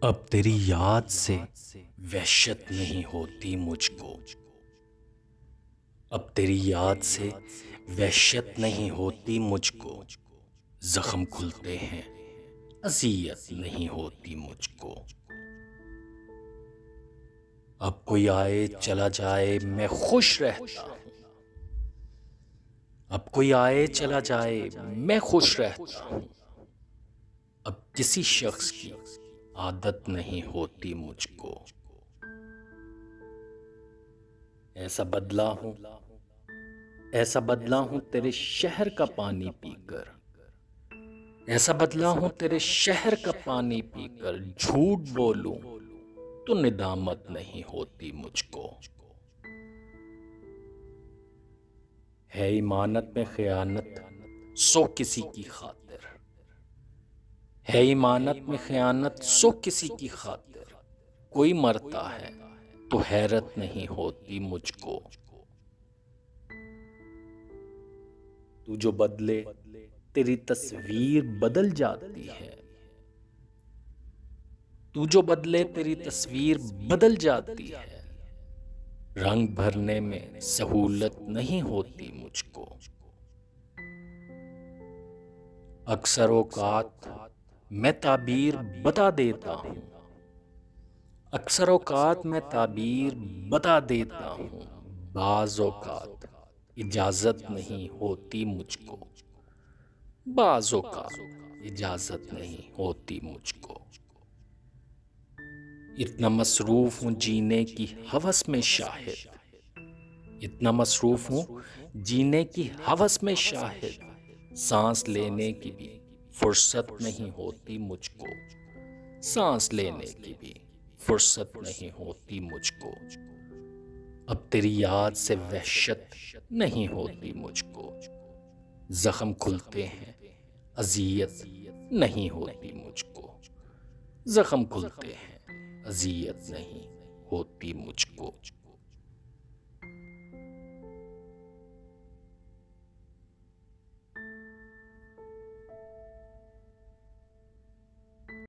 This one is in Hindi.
अब तेरी याद से वहशत नहीं होती मुझको। अब तेरी याद से वहशत नहीं होती मुझको। जख्म खुलते हैं, अज़ियत नहीं होती मुझको। अब कोई आए चला जाए मैं खुश रहता हूँ। अब कोई आए चला जाए मैं खुश रहता हूँ। अब किसी शख्स की आदत नहीं होती मुझको। ऐसा बदला हूँ, ऐसा बदला हूँ तेरे शहर का पानी पीकर। ऐसा बदला हूँ तेरे शहर का पानी पीकर। झूठ बोलूं तो निदामत नहीं होती मुझको। है इमानत में खयानत सो किसी की खातिर। है इमानत में खयानत सो किसी की खातिर। कोई मरता है तो हैरत नहीं होती मुझको। तू जो बदले तेरी तस्वीर बदल जाती है। तू जो बदले तेरी तस्वीर बदल जाती है। रंग भरने में सहूलत नहीं होती मुझको। अक्सर औकात मैं ताबीर बता देता हूँ। अक्सर औकात मैं ताबीर बता देता हूँ। बाज़ औकात इजाजत नहीं होती मुझको। बाज़ औकात इजाजत नहीं होती मुझको। इतना मसरूफ हूँ जीने की हवस में शाहिद। इतना मसरूफ हूँ जीने की हवस में शाहिद। सांस लेने की भी फुर्सत नहीं होती मुझको। सांस लेने की भी फुर्सत नहीं होती मुझको। अब तेरी याद से वहशत नहीं होती मुझको। जख्म खुलते हैं, अज़ियत नहीं होती मुझको। जख्म खुलते हैं, अज़ियत नहीं होती मुझको।